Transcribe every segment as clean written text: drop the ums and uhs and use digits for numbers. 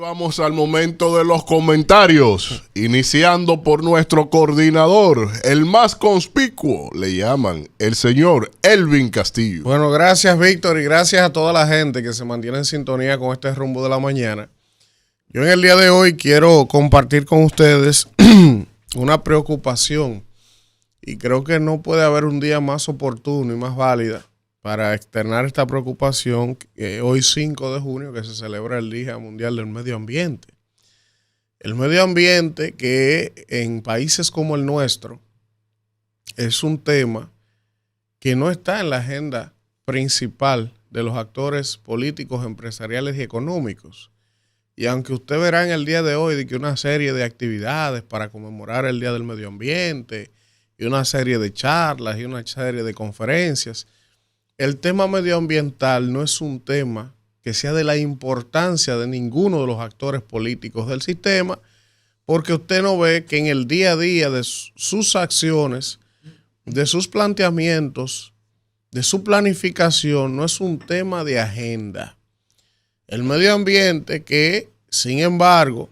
Vamos al momento de los comentarios, iniciando por nuestro coordinador, el más conspicuo, le llaman el señor Elvin Castillo. Bueno, gracias Víctor y gracias a toda la gente que se mantiene en sintonía con este rumbo de la mañana. Yo en el día de hoy quiero compartir con ustedes una preocupación y creo que no puede haber un día más oportuno y más válida para externar esta preocupación, hoy 5 de junio, que se celebra el Día Mundial del Medio Ambiente. El medio ambiente, que en países como el nuestro es un tema que no está en la agenda principal de los actores políticos, empresariales y económicos. Y aunque usted verá en el día de hoy de que una serie de actividades para conmemorar el Día del Medio Ambiente y una serie de charlas y una serie de conferencias, el tema medioambiental no es un tema que sea de la importancia de ninguno de los actores políticos del sistema, porque usted no ve que en el día a día de sus acciones, de sus planteamientos, de su planificación, no es un tema de agenda. El medio ambiente que, sin embargo,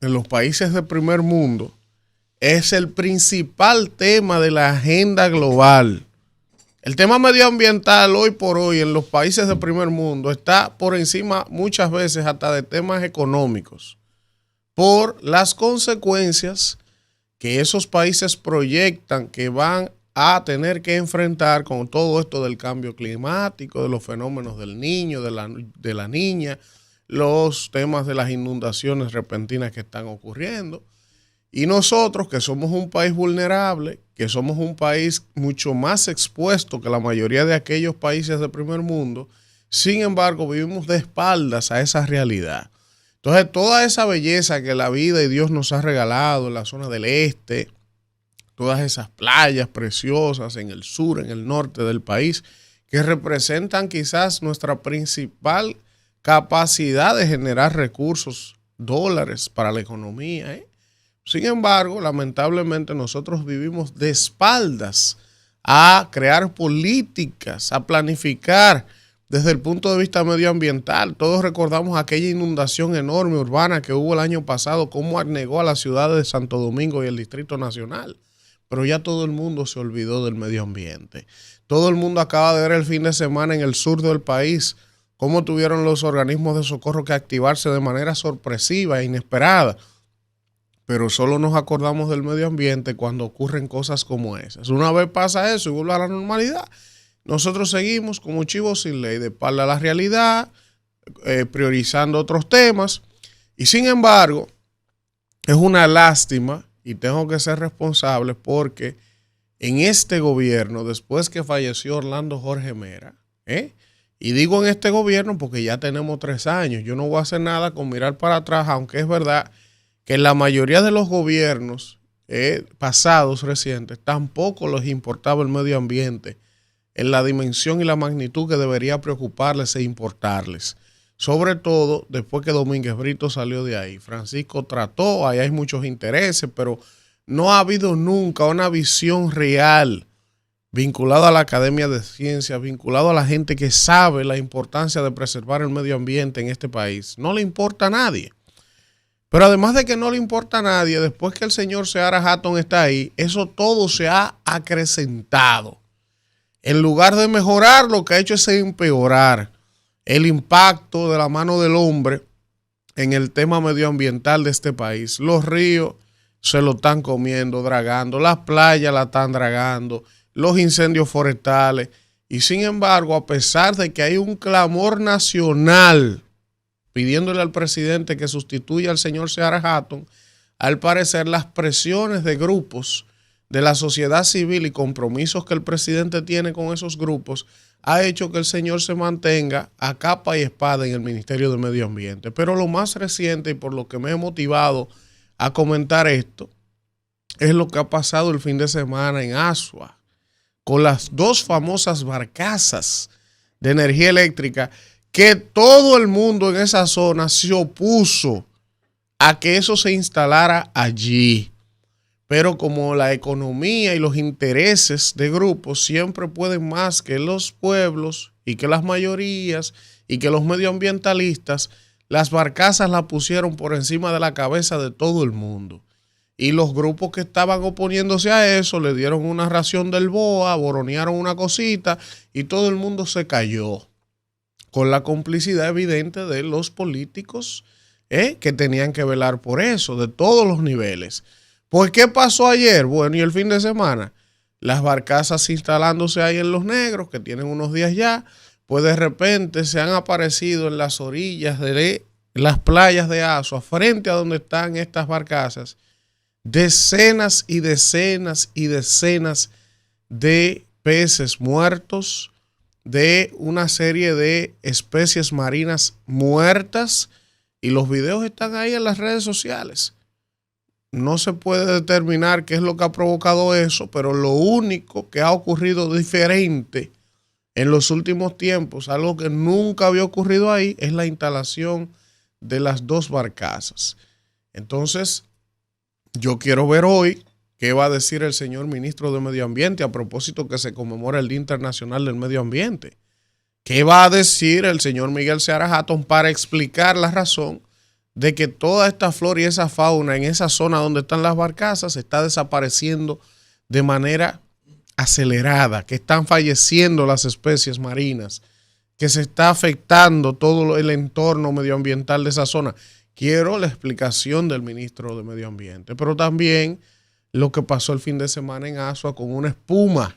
en los países del primer mundo, es el principal tema de la agenda global. El tema medioambiental hoy por hoy en los países del primer mundo está por encima muchas veces hasta de temas económicos, por las consecuencias que esos países proyectan que van a tener que enfrentar con todo esto del cambio climático, de los fenómenos del niño, de la niña, los temas de las inundaciones repentinas que están ocurriendo. Y nosotros, que somos un país vulnerable, que somos un país mucho más expuesto que la mayoría de aquellos países del primer mundo, sin embargo, vivimos de espaldas a esa realidad. Entonces, toda esa belleza que la vida y Dios nos ha regalado en la zona del este, todas esas playas preciosas en el sur, en el norte del país, que representan quizás nuestra principal capacidad de generar recursos, dólares para la economía, Sin embargo, lamentablemente nosotros vivimos de espaldas a crear políticas, a planificar desde el punto de vista medioambiental. Todos recordamos aquella inundación enorme urbana que hubo el año pasado, cómo anegó a las ciudades de Santo Domingo y el Distrito Nacional. Pero ya todo el mundo se olvidó del medio ambiente. Todo el mundo acaba de ver el fin de semana en el sur del país cómo tuvieron los organismos de socorro que activarse de manera sorpresiva e inesperada. Pero solo nos acordamos del medio ambiente cuando ocurren cosas como esas. Una vez pasa eso y vuelve a la normalidad, nosotros seguimos como chivos sin ley, de espalda a la realidad, priorizando otros temas. Y sin embargo, es una lástima y tengo que ser responsable porque en este gobierno, después que falleció Orlando Jorge Mera, y digo en este gobierno porque ya tenemos 3 años, yo no voy a hacer nada con mirar para atrás, aunque es verdad que en la mayoría de los gobiernos pasados, recientes, tampoco les importaba el medio ambiente en la dimensión y la magnitud que debería preocuparles e importarles. Sobre todo después que Domínguez Brito salió de ahí. Francisco trató, ahí hay muchos intereses, pero no ha habido nunca una visión real vinculada a la Academia de Ciencias, vinculada a la gente que sabe la importancia de preservar el medio ambiente en este país. No le importa a nadie. Pero además de que no le importa a nadie, después que el señor Seara Hatton está ahí, eso todo se ha acrecentado. En lugar de mejorar, lo que ha hecho es empeorar el impacto de la mano del hombre en el tema medioambiental de este país. Los ríos se lo están comiendo, dragando, las playas la están dragando, los incendios forestales. Y sin embargo, a pesar de que hay un clamor nacional pidiéndole al presidente que sustituya al señor Seara Hatton, al parecer las presiones de grupos de la sociedad civil y compromisos que el presidente tiene con esos grupos ha hecho que el señor se mantenga a capa y espada en el Ministerio de Medio Ambiente. Pero lo más reciente y por lo que me he motivado a comentar esto es lo que ha pasado el fin de semana en Asua con las 2 famosas barcazas de energía eléctrica que todo el mundo en esa zona se opuso a que eso se instalara allí. Pero como la economía y los intereses de grupos siempre pueden más que los pueblos y que las mayorías y que los medioambientalistas, las barcazas las pusieron por encima de la cabeza de todo el mundo. Y los grupos que estaban oponiéndose a eso le dieron una ración del BOA, boronearon una cosita y todo el mundo se cayó. Con la complicidad evidente de los políticos que tenían que velar por eso, de todos los niveles. Pues, ¿qué pasó ayer? Bueno, y el fin de semana, las barcazas instalándose ahí en Los Negros, que tienen unos días ya, pues de repente se han aparecido en las orillas de las playas de Azua, frente a donde están estas barcazas, decenas y decenas y decenas de peces muertos, de una serie de especies marinas muertas, y los videos están ahí en las redes sociales. No se puede determinar qué es lo que ha provocado eso, pero lo único que ha ocurrido diferente en los últimos tiempos, algo que nunca había ocurrido ahí, es la instalación de las dos barcazas. Entonces, yo quiero ver hoy qué va a decir el señor ministro de Medio Ambiente a propósito que se conmemora el Día Internacional del Medio Ambiente. ¿Qué va a decir el señor Miguel Seara Hatton para explicar la razón de que toda esta flora y esa fauna en esa zona donde están las barcazas está desapareciendo de manera acelerada, que están falleciendo las especies marinas, que se está afectando todo el entorno medioambiental de esa zona? Quiero la explicación del ministro de Medio Ambiente, pero también lo que pasó el fin de semana en Azua con una espuma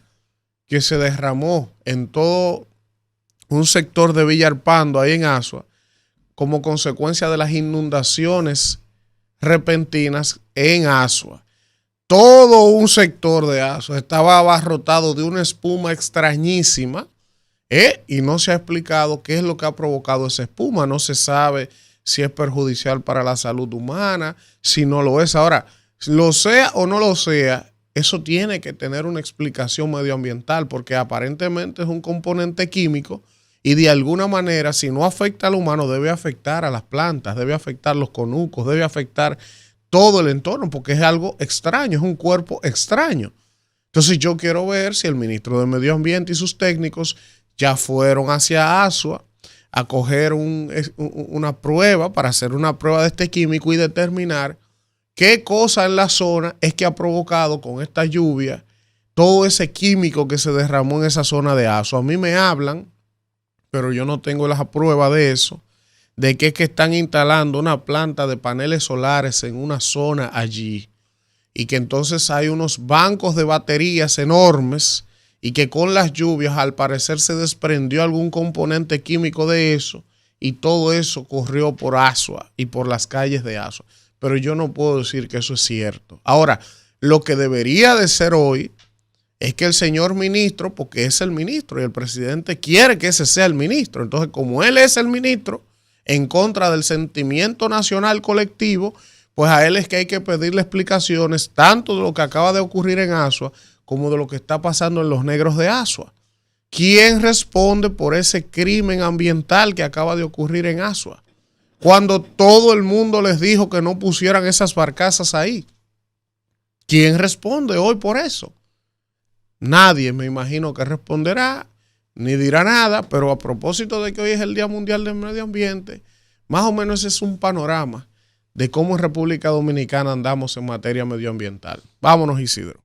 que se derramó en todo un sector de Villalpando, ahí en Azua, como consecuencia de las inundaciones repentinas en Azua. Todo un sector de Azua estaba abarrotado de una espuma extrañísima, y no se ha explicado qué es lo que ha provocado esa espuma. No se sabe si es perjudicial para la salud humana, si no lo es. Ahora, lo sea o no lo sea, eso tiene que tener una explicación medioambiental, porque aparentemente es un componente químico y de alguna manera, si no afecta al humano, debe afectar a las plantas, debe afectar los conucos, debe afectar todo el entorno, porque es algo extraño, es un cuerpo extraño. Entonces yo quiero ver si el ministro de Medio Ambiente y sus técnicos ya fueron hacia Azua a coger una prueba para hacer una prueba de este químico y determinar qué cosa en la zona es que ha provocado con esta lluvia todo ese químico que se derramó en esa zona de Azua. A mí me hablan, pero yo no tengo las pruebas de eso, de que es que están instalando una planta de paneles solares en una zona allí y que entonces hay unos bancos de baterías enormes y que con las lluvias al parecer se desprendió algún componente químico de eso y todo eso corrió por Azua y por las calles de Azua. Pero yo no puedo decir que eso es cierto. Ahora, lo que debería de ser hoy es que el señor ministro, porque es el ministro y el presidente quiere que ese sea el ministro, entonces como él es el ministro, en contra del sentimiento nacional colectivo, pues a él es que hay que pedirle explicaciones tanto de lo que acaba de ocurrir en Azua como de lo que está pasando en Los Negros de Azua. ¿Quién responde por ese crimen ambiental que acaba de ocurrir en Azua? Cuando todo el mundo les dijo que no pusieran esas barcazas ahí. ¿Quién responde hoy por eso? Nadie, me imagino, que responderá ni dirá nada, pero a propósito de que hoy es el Día Mundial del Medio Ambiente, más o menos ese es un panorama de cómo en República Dominicana andamos en materia medioambiental. Vámonos, Isidro.